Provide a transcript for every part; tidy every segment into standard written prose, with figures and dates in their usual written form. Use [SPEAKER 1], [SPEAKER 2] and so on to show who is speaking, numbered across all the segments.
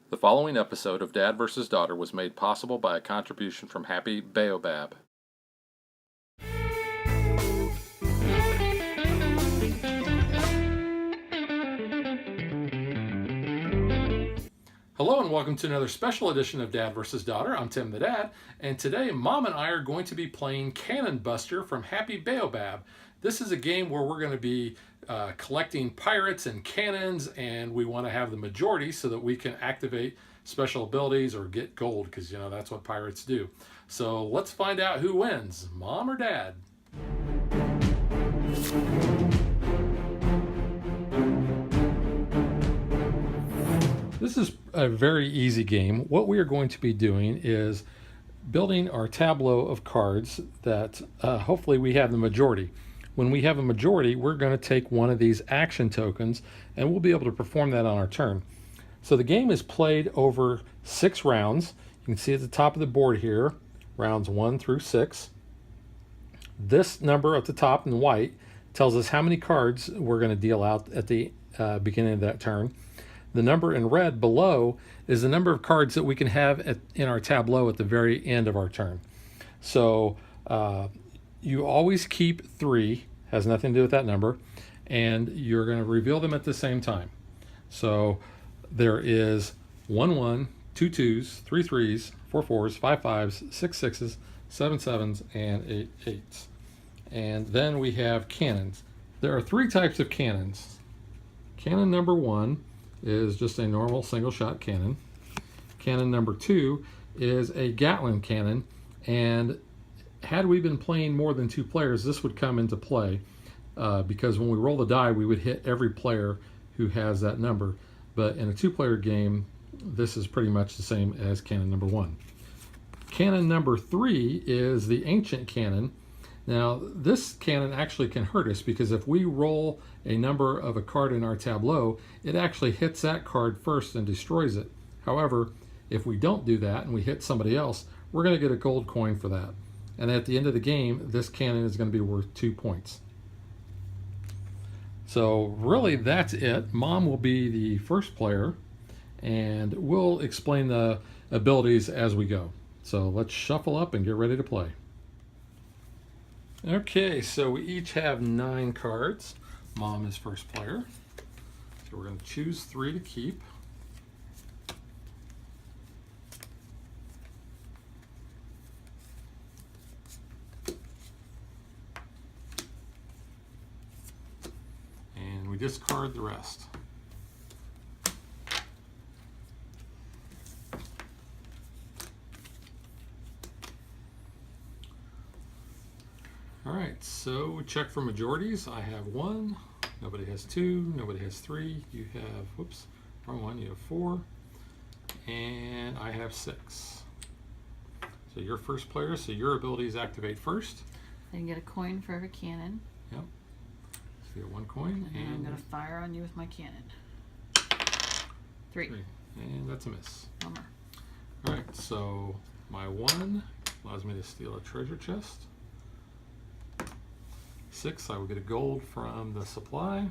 [SPEAKER 1] The following episode of Dad vs. Daughter was made possible by a contribution from Happy Baobab. Hello and welcome to another special edition of Dad vs. Daughter. I'm Tim the Dad, and today Mom and I are going to be playing Cannon Buster from Happy Baobab. This is a game where we're going to be collecting pirates and cannons, and we want to have the majority so that we can activate special abilities or get gold, because you know that's what pirates do. So let's find out who wins, Mom or Dad. This is a very easy game. What we are going to be doing is building our tableau of cards that hopefully we have the majority. When we have a majority, we're going to take one of these action tokens and we'll be able to perform that on our turn. So the game is played over 6 rounds. You can see at the top of the board here, rounds 1 through 6. This number at the top in white tells us how many cards we're going to deal out at the beginning of that turn. The number in red below is the number of cards that we can have in our tableau at the very end of our turn. So you always keep 3, has nothing to do with that number, and you're going to reveal them at the same time. So there is 1 1, 2 2s, 3 3s, 4 4s, 5 5s, 6 6s, 7 7s, and 8 8s. And then we have cannons. There are 3 types of cannons. Cannon number 1 is just a normal single shot cannon. Cannon number 2 is a Gatling cannon, and had we been playing more than 2 players, this would come into play because when we roll the die, we would hit every player who has that number. But in a 2-player game, this is pretty much the same as cannon number 1. Cannon number 3 is the ancient cannon. Now, this cannon actually can hurt us because if we roll a number of a card in our tableau, it actually hits that card first and destroys it. However, if we don't do that and we hit somebody else, we're going to get a gold coin for that. And at the end of the game, this cannon is going to be worth 2 points. So really, that's it. Mom will be the first player, and we'll explain the abilities as we go. So let's shuffle up and get ready to play. Okay, so we each have 9 cards. Mom is first player. So we're going to choose 3 to keep. And we discard the rest. All right, so we check for majorities. I have 1, nobody has 2, nobody has 3. You have, whoops, wrong one, you have 4, and I have 6. So you're first player, so your abilities activate first.
[SPEAKER 2] I can get a coin for every cannon.
[SPEAKER 1] Yep. So you get 1 coin.
[SPEAKER 2] And I'm going to fire on you with my cannon. 3.
[SPEAKER 1] And that's a miss.
[SPEAKER 2] Bummer.
[SPEAKER 1] All right, so my 1 allows me to steal a treasure chest. 6, I will get a gold from the supply,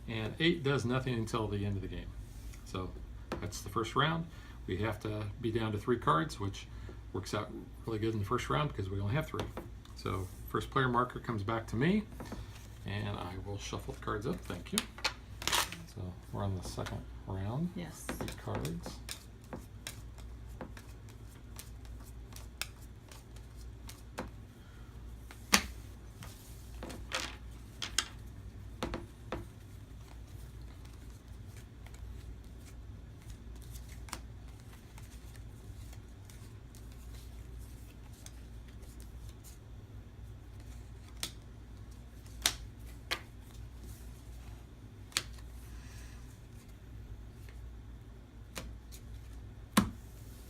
[SPEAKER 1] and 8 does nothing until the end of the game. So that's the first round. We have to be down to 3 cards, which works out really good in the first round because we only have 3. So first player marker comes back to me, and I will shuffle the cards up. Thank you. So we're on the second round.
[SPEAKER 2] Yes.
[SPEAKER 1] These cards.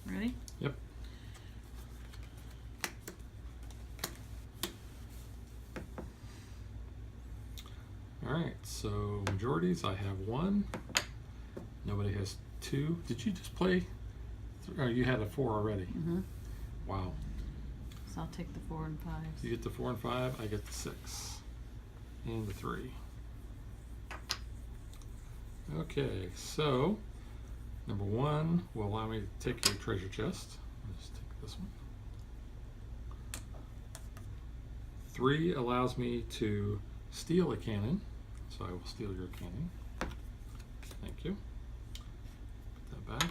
[SPEAKER 2] Ready?
[SPEAKER 1] Yep. All right, so majorities, I have 1. Nobody has 2. Did you just play? Or you had a 4 already?
[SPEAKER 2] Mm-hmm.
[SPEAKER 1] Wow.
[SPEAKER 2] So I'll take the 4 and 5.
[SPEAKER 1] You get the 4 and 5, I get the 6. And the 3. Okay, so Number 1 will allow me to take your treasure chest. I'll just take this one. 3 allows me to steal a cannon, so I will steal your cannon. Thank you. Put that back.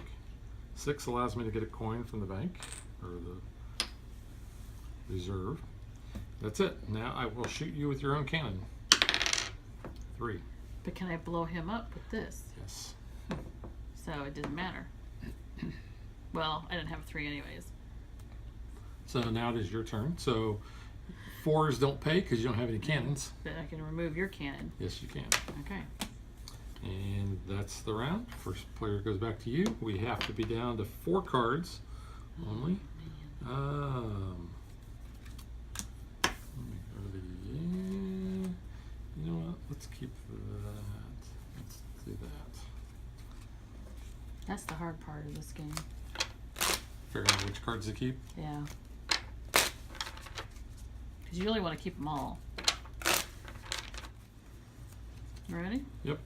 [SPEAKER 1] 6 allows me to get a coin from the bank, or the reserve. That's it. Now I will shoot you with your own cannon. 3.
[SPEAKER 2] But can I blow him up with this?
[SPEAKER 1] Yes.
[SPEAKER 2] So it didn't matter. Well, I didn't have 3 anyways.
[SPEAKER 1] So now it is your turn. So 4s don't pay because you don't have any cannons.
[SPEAKER 2] But I can remove your cannon.
[SPEAKER 1] Yes, you can.
[SPEAKER 2] Okay.
[SPEAKER 1] And that's the round. First player goes back to you. We have to be down to 4 cards only.
[SPEAKER 2] Man.
[SPEAKER 1] Let me go to the, you know what? Let's keep that. Let's do that.
[SPEAKER 2] That's the hard part of this game.
[SPEAKER 1] Figure out which cards to keep.
[SPEAKER 2] Yeah. Because you really want to keep them all. You ready?
[SPEAKER 1] Yep.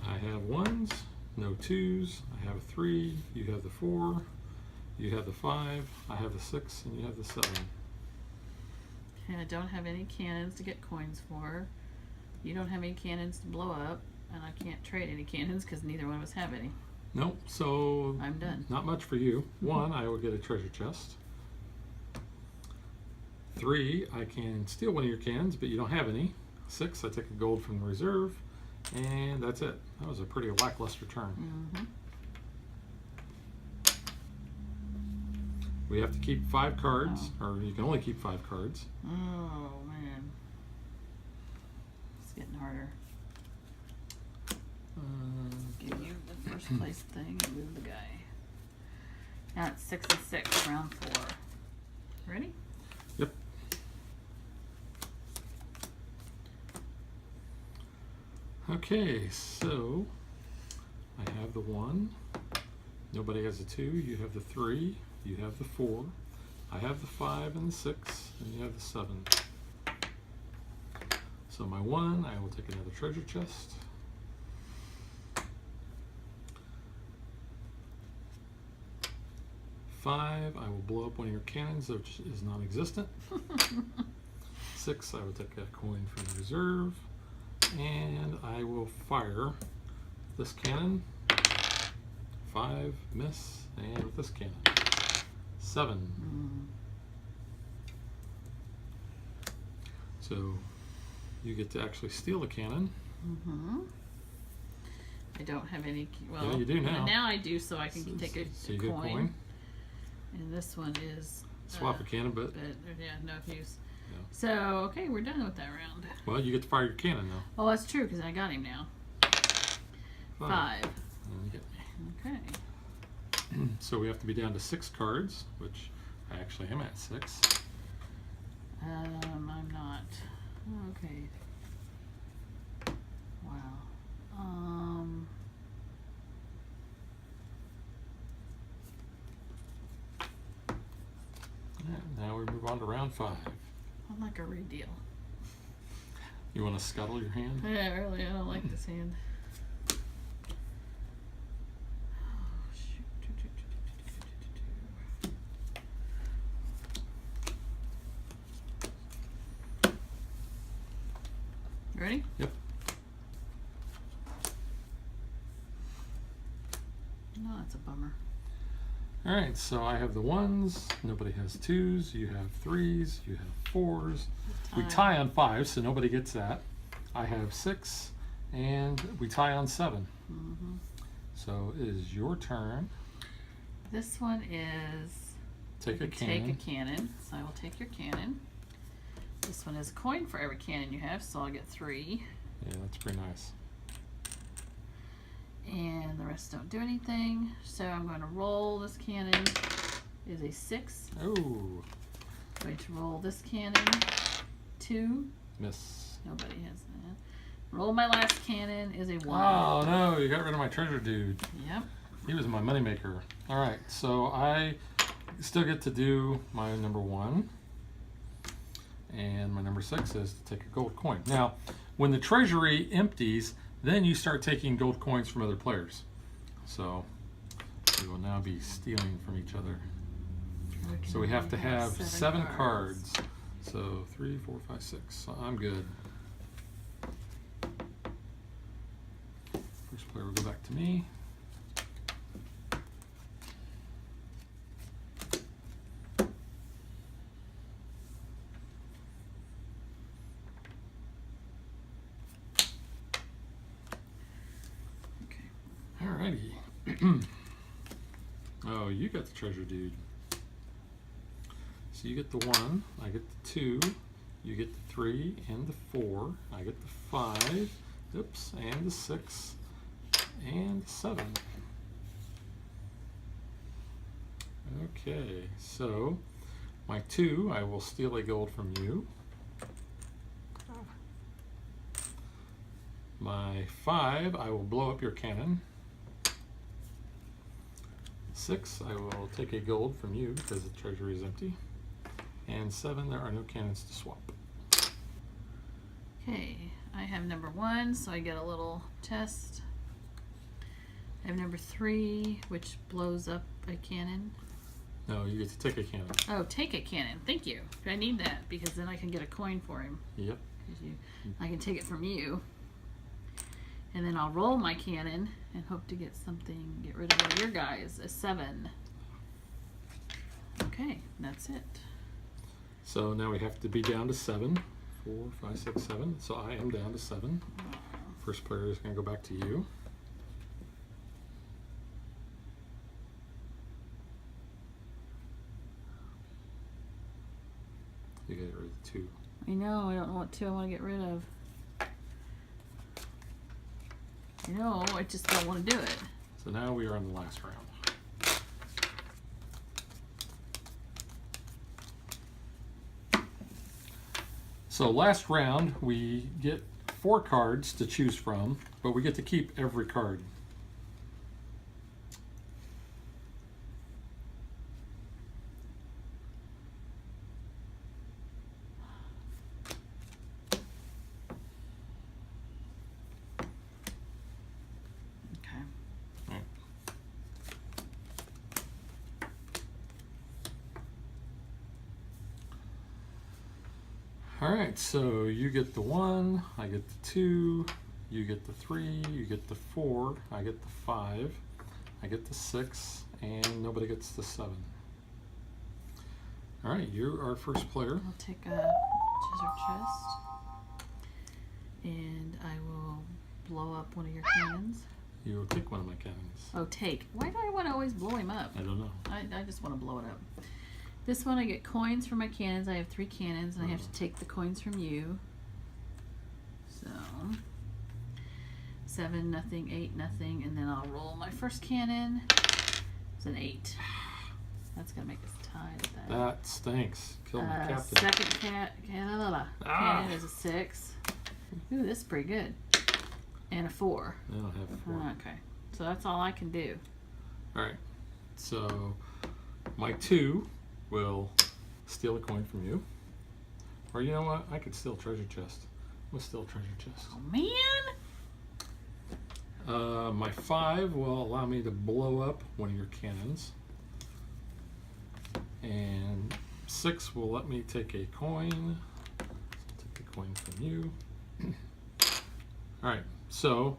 [SPEAKER 1] I have 1s, no 2s. I have a 3. You have the 4. You have the 5. I have the 6, and you have the 7.
[SPEAKER 2] And I don't have any cannons to get coins for. You don't have any cannons to blow up. And I can't trade any cannons because neither one of us have any.
[SPEAKER 1] Nope. So
[SPEAKER 2] I'm done.
[SPEAKER 1] Not much for you. 1, I will get a treasure chest. 3, I can steal one of your cannons, but you don't have any. 6, I take a gold from the reserve. And that's it. That was a pretty lackluster turn.
[SPEAKER 2] Mm-hmm.
[SPEAKER 1] We have to keep 5 cards, or you can only keep 5 cards.
[SPEAKER 2] Oh, man. It's getting harder. Give you the first place thing and move the guy. Now it's 6 and 6, round 4. Ready?
[SPEAKER 1] Yep. Okay, so I have the 1. Nobody has a 2. You have the 3. You have the 4. I have the 5 and the 6, and you have the 7. So my 1, I will take another treasure chest. 5, I will blow up one of your cannons, which is non-existent. 6, I will take a coin from the reserve, and I will fire this cannon. 5, miss, and with this cannon. 7. So you get to actually steal a cannon.
[SPEAKER 2] Mm-hmm. I don't have any. Well,
[SPEAKER 1] yeah, you do now.
[SPEAKER 2] Now I do, so I can take a
[SPEAKER 1] so you get a coin.
[SPEAKER 2] And this one is
[SPEAKER 1] swap a cannon, but
[SPEAKER 2] yeah, no use.
[SPEAKER 1] Yeah.
[SPEAKER 2] So okay, we're done with that round.
[SPEAKER 1] Well, you get to fire your cannon though.
[SPEAKER 2] Oh, that's true because I got him now. 5.
[SPEAKER 1] And you get me.
[SPEAKER 2] Okay.
[SPEAKER 1] So we have to be down to 6 cards, which I actually am at 6.
[SPEAKER 2] I'm not. Okay. Wow.
[SPEAKER 1] Now we move on to round 5.
[SPEAKER 2] I'd like a redeal.
[SPEAKER 1] You want to scuttle your hand?
[SPEAKER 2] Yeah, really, I don't like this hand. Oh, shoot. Ready?
[SPEAKER 1] Yep.
[SPEAKER 2] No, that's a bummer.
[SPEAKER 1] All right, so I have the 1s. Nobody has 2s. You have 3s. You have 4s. We tie on 5, so nobody gets that. I have 6, and we tie on 7.
[SPEAKER 2] Mm-hmm.
[SPEAKER 1] So it is your turn.
[SPEAKER 2] This one is
[SPEAKER 1] Take a cannon.
[SPEAKER 2] Take a cannon. So I will take your cannon. This one is a coin for every cannon you have, so I'll get 3.
[SPEAKER 1] Yeah, that's pretty nice.
[SPEAKER 2] And the rest don't do anything. So I'm going to roll this cannon. Is a 6.
[SPEAKER 1] Oh.
[SPEAKER 2] Going to roll this cannon. 2.
[SPEAKER 1] Miss.
[SPEAKER 2] Nobody has that. Roll my last cannon is a 1.
[SPEAKER 1] Oh no, you got rid of my treasure dude.
[SPEAKER 2] Yep.
[SPEAKER 1] He was my moneymaker. All right, so I still get to do my number 1. And my number 6 is to take a gold coin. Now, when the treasury empties, then you start taking gold coins from other players. So we will now be stealing from each other. So we have to have 7 cards. So 3, 4, 5, 6. So I'm good. First player will go back to me. Alrighty. Oh, you got the treasure, dude. So you get the 1, I get the 2, you get the 3 and the 4, I get the 5, oops, and the 6, and the 7. Okay, so my 2, I will steal a gold from you. My 5, I will blow up your cannon. 6, I will take a gold from you because the treasury is empty. And 7, there are no cannons to swap.
[SPEAKER 2] Okay, I have number 1, so I get a little chest. I have number 3, which blows up a cannon.
[SPEAKER 1] No, you get to take a cannon.
[SPEAKER 2] Oh, take a cannon. Thank you. I need that because then I can get a coin for him.
[SPEAKER 1] Yep.
[SPEAKER 2] I can take it from you. And then I'll roll my cannon and hope to get something, get rid of one of your guys. A 7. Okay, that's it.
[SPEAKER 1] So now we have to be down to 7. 4, 5, 6, 7. So I am down to 7. First player is going to go back to you. You get rid of the 2.
[SPEAKER 2] I know, I don't know what 2 I want to get rid of. I know, I just don't want to do it.
[SPEAKER 1] So now we are on the last round. So last round we get 4 cards to choose from, but we get to keep every card. All right, so you get the 1, I get the 2, you get the 3, you get the 4, I get the 5, I get the 6, and nobody gets the 7. All right, you're our first player.
[SPEAKER 2] I'll take a treasure chest, and I will blow up one of your cannons.
[SPEAKER 1] You will take one of my cannons.
[SPEAKER 2] Oh, take. Why do I want to always blow him up?
[SPEAKER 1] I don't know.
[SPEAKER 2] I just want to blow it up. This one I get coins for my cannons. I have 3 cannons, and I have to take the coins from you. So 7, nothing, 8, nothing, and then I'll roll my first cannon. It's an 8. That's gonna make us tied at that.
[SPEAKER 1] That stinks. Kill my captain.
[SPEAKER 2] Second cannon is a 6. Ooh, this is pretty good. And a 4.
[SPEAKER 1] I don't have a 4.
[SPEAKER 2] Okay, so that's all I can do.
[SPEAKER 1] All right, so my 2 will steal a coin from you. Or you know what? I could steal treasure chest. I'm gonna steal treasure chest.
[SPEAKER 2] Oh man!
[SPEAKER 1] My 5 will allow me to blow up one of your cannons. And 6 will let me take a coin. Take a coin from you. Alright, so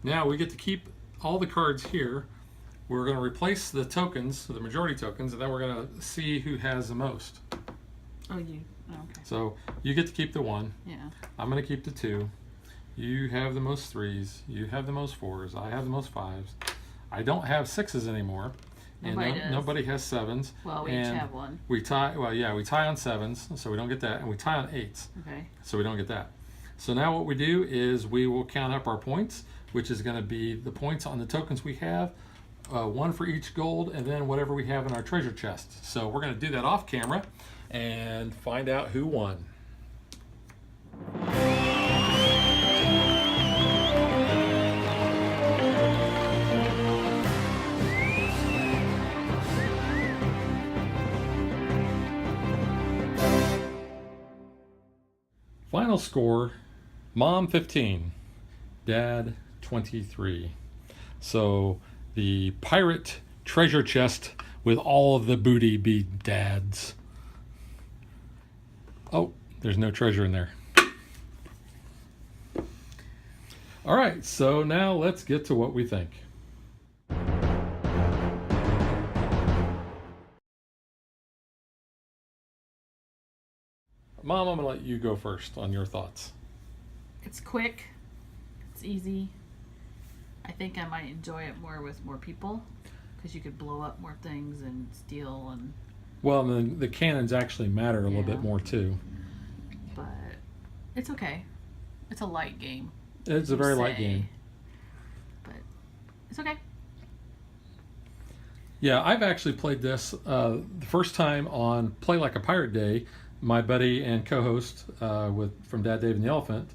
[SPEAKER 1] now we get to keep all the cards here. We're going to replace the tokens, the majority tokens, and then we're going to see who has the most.
[SPEAKER 2] Oh, you. Oh, okay.
[SPEAKER 1] So you get to keep the 1.
[SPEAKER 2] Yeah.
[SPEAKER 1] I'm going to keep the 2. You have the most 3s. You have the most 4s. I have the most 5s. I don't have 6s anymore. And nobody has 7s.
[SPEAKER 2] Well, we each have one.
[SPEAKER 1] We tie. Well, yeah, we tie on 7s, so we don't get that, and we tie on 8s.
[SPEAKER 2] Okay.
[SPEAKER 1] So we don't get that. So now what we do is we will count up our points, which is going to be the points on the tokens we have. 1 for each gold, and then whatever we have in our treasure chest. So we're going to do that off camera and find out who won. Final score Mom 15, Dad 23. So the pirate treasure chest with all of the booty be Dad's. Oh, there's no treasure in there. All right, so now let's get to what we think. Mom, I'm going to let you go first on your thoughts.
[SPEAKER 2] It's quick. It's easy. I think I might enjoy it more with more people because you could blow up more things and steal and.
[SPEAKER 1] Well, the cannons actually matter a little
[SPEAKER 2] Yeah.
[SPEAKER 1] bit more too.
[SPEAKER 2] But it's okay. It's a light game.
[SPEAKER 1] It's a very light game.
[SPEAKER 2] But it's okay.
[SPEAKER 1] Yeah, I've actually played this the first time on Play Like a Pirate Day. My buddy and co-host from Dad, Dave, and the Elephant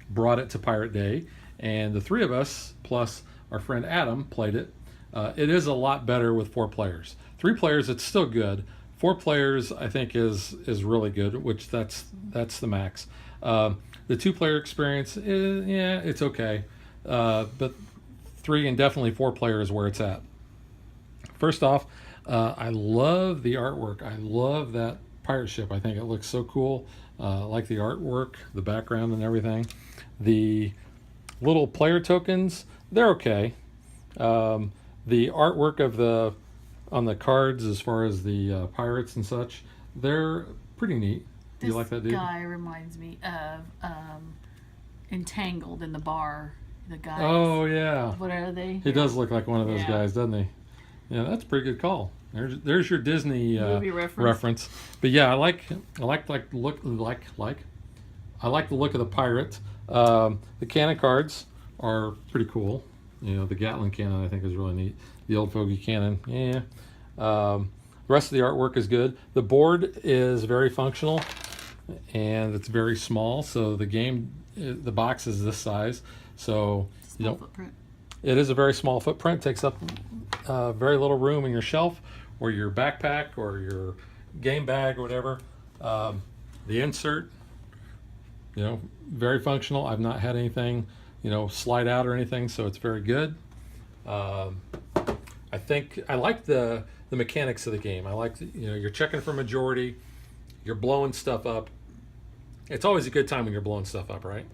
[SPEAKER 1] brought it to Pirate Day, and the three of us plus our friend Adam played it. It is a lot better with 4 players. 3 players, it's still good. 4 players, I think, is really good, which that's the max. The 2-player experience, yeah, it's okay, but 3 and definitely 4 players where it's at. First off, I love the artwork. I love that pirate ship. I think it looks so cool. I like the artwork, the background, and everything. The little player tokens, they're okay. The artwork on the cards, as far as the pirates and such, they're pretty neat. Do you like that, dude?
[SPEAKER 2] This guy reminds me of Entangled in the bar. The guys.
[SPEAKER 1] Oh yeah.
[SPEAKER 2] What are they?
[SPEAKER 1] He does look like one of those
[SPEAKER 2] Yeah.
[SPEAKER 1] guys, doesn't he? Yeah, that's a pretty good call. There's your Disney
[SPEAKER 2] Movie reference.
[SPEAKER 1] But yeah, I like the look of the pirate. The cannon cards are pretty cool. You know, the Gatling cannon I think is really neat. The old fogey cannon, yeah. The rest of the artwork is good. The board is very functional, and it's very small. So the box is this size. So you
[SPEAKER 2] Small
[SPEAKER 1] don't.
[SPEAKER 2] footprint.
[SPEAKER 1] It is a very small footprint. Takes up very little room in your shelf or your backpack or your game bag or whatever. The insert, very functional. I've not had anything, slide out or anything, so it's very good. I think I like the mechanics of the game. I like you're checking for majority, you're blowing stuff up. It's always a good time when you're blowing stuff up, right?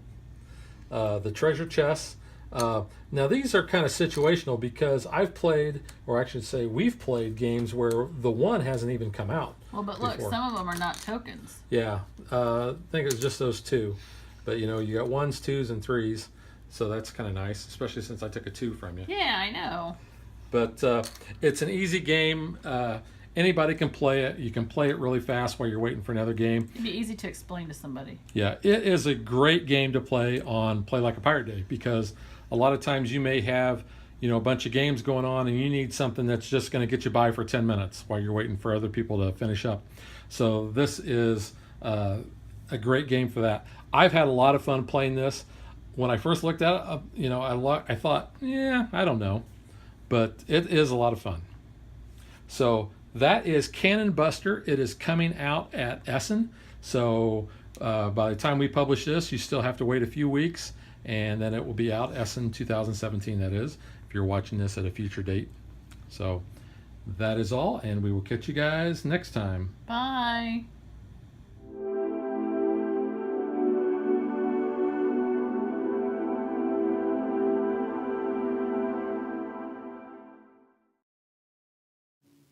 [SPEAKER 1] The treasure chests. Now these are kind of situational because I've played, or I should say we've played games where the one hasn't even come out.
[SPEAKER 2] Well, but look,
[SPEAKER 1] before.
[SPEAKER 2] some of them are not tokens.
[SPEAKER 1] Yeah, I think it was just those 2. But you got 1s, 2s, and 3s. So that's kind of nice, especially since I took a 2 from you.
[SPEAKER 2] Yeah, I know.
[SPEAKER 1] But it's an easy game. Anybody can play it. You can play it really fast while you're waiting for another game.
[SPEAKER 2] It'd be easy to explain to somebody.
[SPEAKER 1] Yeah, it is a great game to play on Play Like a Pirate Day because a lot of times you may have, a bunch of games going on and you need something that's just going to get you by for 10 minutes while you're waiting for other people to finish up. So this is a great game for that. I've had a lot of fun playing this. When I first looked at it, I thought, I don't know. But it is a lot of fun. So that is Cannon Buster. It is coming out at Essen. So by the time we publish this, you still have to wait a few weeks, and then it will be out Essen 2017, that is, if you're watching this at a future date. So that is all, and we will catch you guys next time.
[SPEAKER 2] Bye.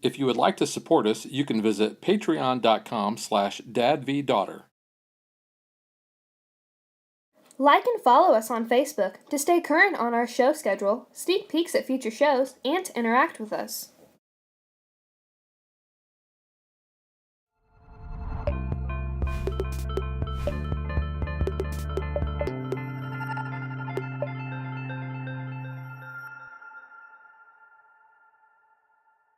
[SPEAKER 1] If you would like to support us, you can visit patreon.com/dadvdaughter.
[SPEAKER 3] Like and follow us on Facebook to stay current on our show schedule, sneak peeks at future shows, and to interact with us.